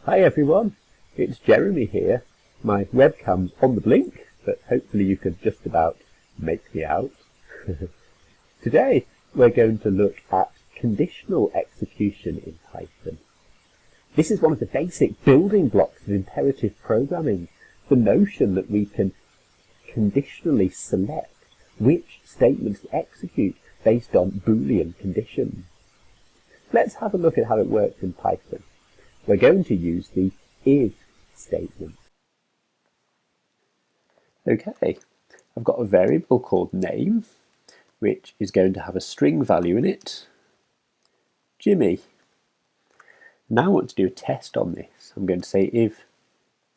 Hi everyone, it's Jeremy here. My webcam's on the blink, but hopefully you can just about make me out. Today we're going to look at conditional execution in Python. This is one of the basic building blocks of imperative programming, the notion that we can conditionally select which statements to execute based on Boolean conditions. Let's have a look at how it works in Python. We're going to use the if statement. Okay, I've got a variable called name, which is going to have a string value in it, Jimmy. Now I want to do a test on this. I'm going to say if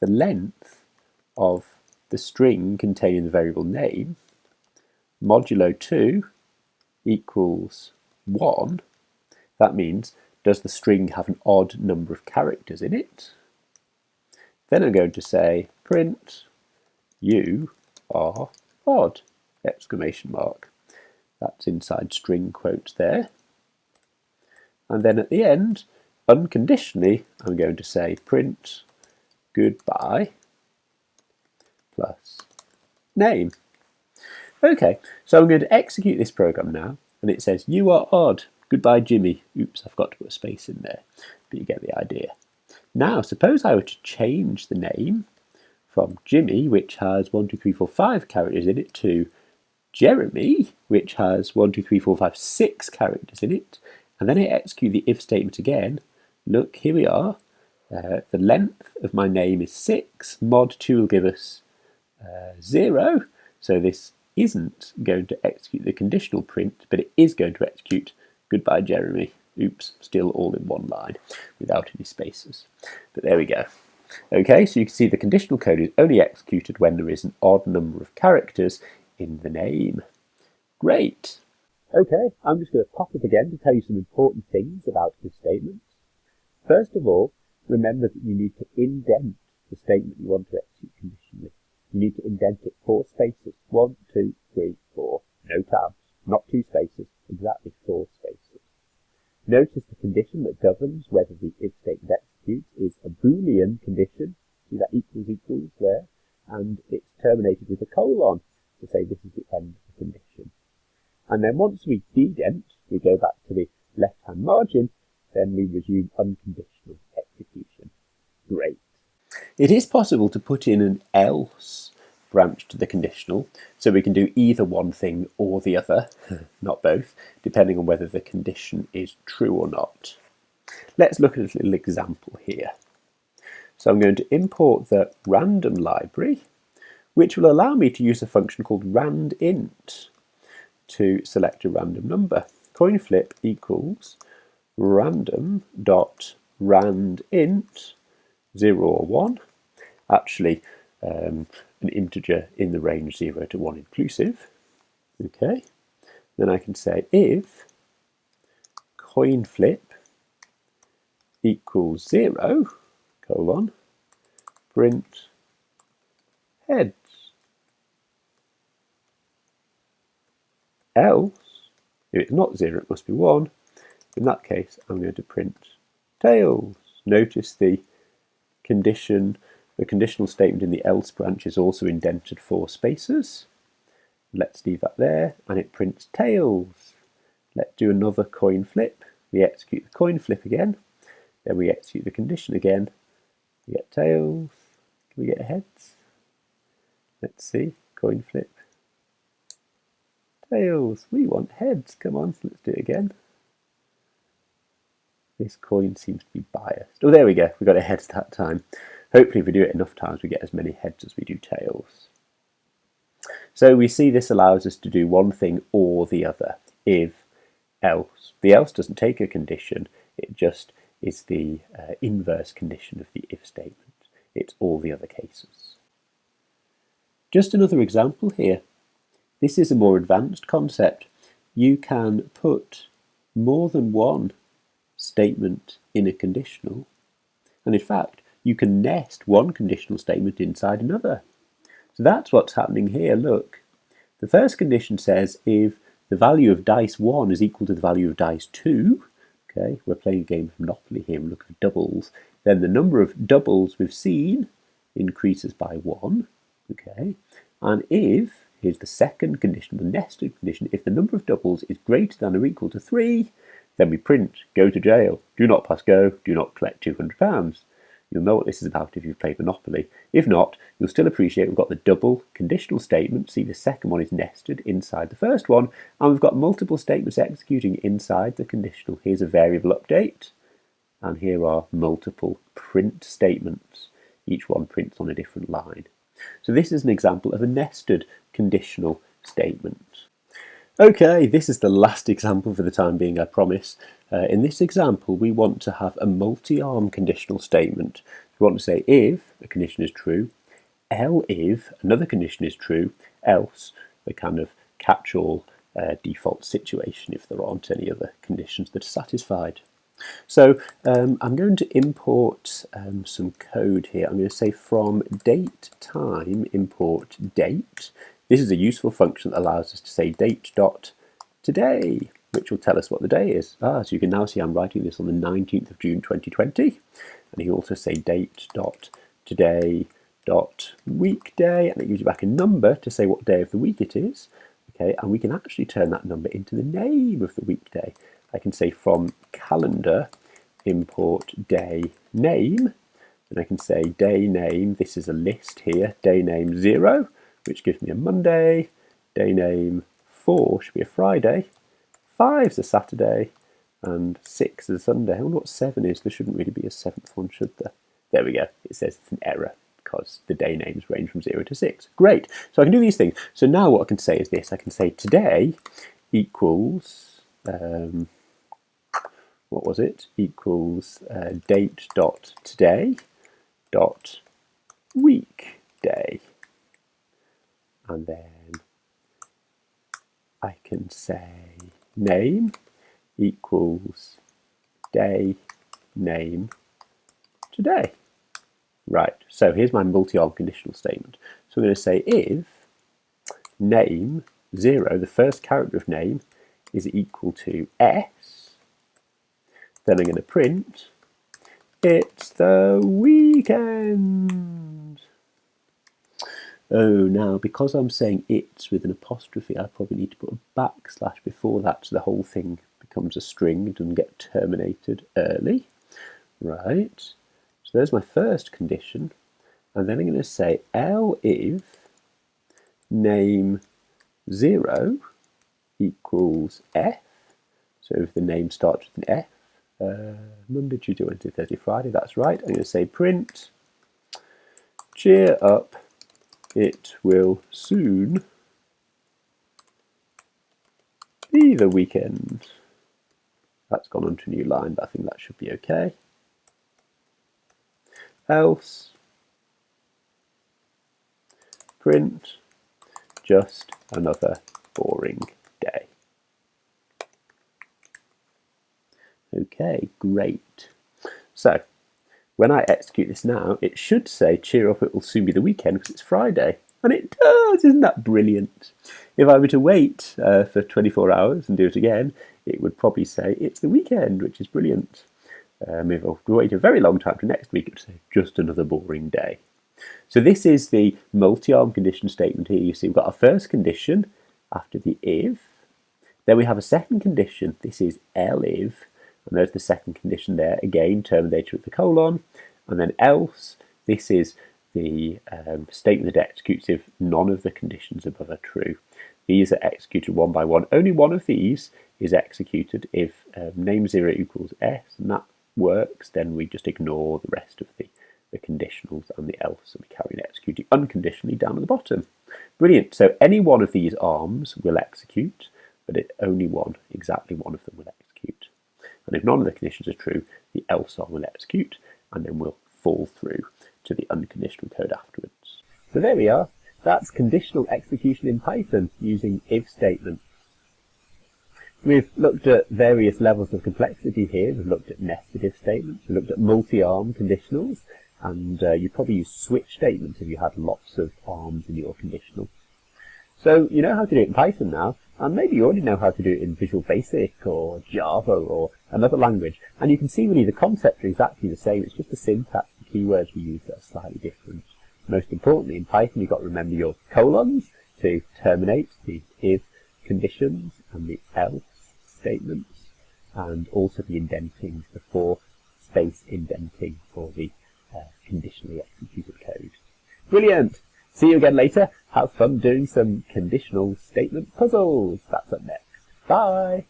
the length of the string containing the variable name modulo 2 equals 1, that means does the string have an odd number of characters in it? Then I'm going to say print you are odd, exclamation mark. That's inside string quotes there. And then at the end, unconditionally, I'm going to say print goodbye plus name. Okay, so I'm going to execute this program now, and it says you are odd. Goodbye, Jimmy. Oops, I've got to put a space in there, but you get the idea. Now, suppose I were to change the name from Jimmy, which has 1, 2, 3, 4, 5 characters in it, to Jeremy, which has 1, 2, 3, 4, 5, 6 characters in it, and then I execute the if statement again. Look, here we are. The length of my name is 6. Mod 2 will give us 0, so this isn't going to execute the conditional print, but it is going to execute goodbye, Jeremy. Oops, still all in one line without any spaces. But there we go. Okay, so you can see the conditional code is only executed when there is an odd number of characters in the name. Great. Okay, I'm just going to pop up again to tell you some important things about this statement. First of all, remember that you need to indent the statement you want to execute conditionally. You need to indent it 4 spaces. 1, 2, 3, 4. No tabs, not 2 spaces, exactly 4 spaces. Notice the condition that governs whether the if statement executes is a Boolean condition. See that equals there? And it's terminated with a colon to say this is the end of the condition. And then once we dedent, we go back to the left-hand margin, then we resume unconditional execution. Great. It is possible to put in an else branch to the conditional, so we can do either one thing or the other, not both, depending on whether the condition is true or not. Let's look at a little example here. So I'm going to import the random library, which will allow me to use a function called randint to select a random number. Coin flip equals random.randint 0 or 1. Actually, an integer in the range 0 to 1 inclusive. Okay, then I can say if coin flip equals 0, colon, print heads. Else, if it's not 0, it must be 1. In that case, I'm going to print tails. Notice the conditional statement in the else branch is also indented 4 spaces. Let's leave that there, and it prints tails. Let's do another coin flip. We execute the coin flip again, then we execute the condition again. We get tails. Can we get heads? Let's see, coin flip. Tails. We want heads. Come on, let's do it again. This coin seems to be biased. Oh, there we go. We got a heads that time. Hopefully, if we do it enough times, we get as many heads as we do tails. So we see this allows us to do one thing or the other. If, else. The else doesn't take a condition. It just is the inverse condition of the if statement. It's all the other cases. Just another example here. This is a more advanced concept. You can put more than one statement in a conditional, and in fact you can nest one conditional statement inside another. So that's what's happening here. Look, the first condition says if the value of dice 1 is equal to the value of dice 2, okay, we're playing a game of Monopoly here, we look for doubles. Then the number of doubles we've seen increases by 1. Okay, and if, here's the second condition, the nested condition, if the number of doubles is greater than or equal to 3, then we print, go to jail, do not pass go, do not collect £200. You'll know what this is about if you've played Monopoly. If not, you'll still appreciate we've got the double conditional statement. See, the second one is nested inside the first one, and we've got multiple statements executing inside the conditional. Here's a variable update, and here are multiple print statements. Each one prints on a different line. So this is an example of a nested conditional statement. Okay, this is the last example for the time being, I promise. In this example, we want to have a multi-arm conditional statement. We want to say if a condition is true, if another condition is true, else the kind of catch-all default situation if there aren't any other conditions that are satisfied. So I'm going to import some code here. I'm going to say from date time import date. This is a useful function that allows us to say date.today, which will tell us what the day is. So you can now see I'm writing this on the 19th of June 2020. And you also say date.today.weekday, and it gives you back a number to say what day of the week it is. Okay, and we can actually turn that number into the name of the weekday. I can say from calendar import day name, and I can say day name, this is a list here, day name 0, which gives me a Monday, day name 4 should be a Friday, 5 is a Saturday, and 6 is a Sunday. I wonder what 7 is. There shouldn't really be a 7th one, should there? There we go. It says it's an error because the day names range from 0 to 6. Great. So I can do these things. So now what I can say is this. I can say today equals, what was it? Equals date.today.weekday. And then I can say name equals day name today. Right, so here's my multi-arm conditional statement. So I'm going to say if name 0, the first character of name, is equal to s, then I'm going to print it's the weekend. Oh, now because I'm saying it's with an apostrophe, I probably need to put a backslash before that so the whole thing becomes a string and doesn't get terminated early. Right, so there's my first condition, and then I'm going to say if name 0 equals f, so if the name starts with an f, Monday, Tuesday, Wednesday, Thursday, Friday, that's right. I'm going to say print, cheer up, it will soon be the weekend. That's gone onto a new line, but I think that should be okay. Else, print, just another boring day. Okay, great. So, when I execute this now, it should say, cheer up, it will soon be the weekend, because it's Friday. And it does! Isn't that brilliant? If I were to wait for 24 hours and do it again, it would probably say, it's the weekend, which is brilliant. If I wait a very long time to next week, it would say, just another boring day. So this is the multi-arm condition statement here. You see we've got our first condition after the if. Then we have a second condition. This is elif. And there's the second condition there, again, terminated with the colon. And then else, this is the statement that executes if none of the conditions above are true. These are executed one by one. Only one of these is executed if name 0 equals s, and that works. Then we just ignore the rest of the conditionals and the else, and we carry on executing unconditionally down at the bottom. Brilliant. So any one of these arms will execute, but only one, exactly one of them will execute. And if none of the conditions are true, the else arm will execute, and then we'll fall through to the unconditional code afterwards. So there we are. That's conditional execution in Python using if statements. We've looked at various levels of complexity here. We've looked at nested if statements. We've looked at multi-arm conditionals, and you probably use switch statements if you had lots of arms in your conditional. So you know how to do it in Python now. And maybe you already know how to do it in Visual Basic or Java or another language. And you can see really the concepts are exactly the same. It's just the syntax, the keywords we use that are slightly different. Most importantly, in Python, you've got to remember your colons to terminate the if conditions and the else statements, and also the indenting, the for space indenting for the conditionally executed code. Brilliant! See you again later. Have fun doing some conditional statement puzzles. That's up next. Bye!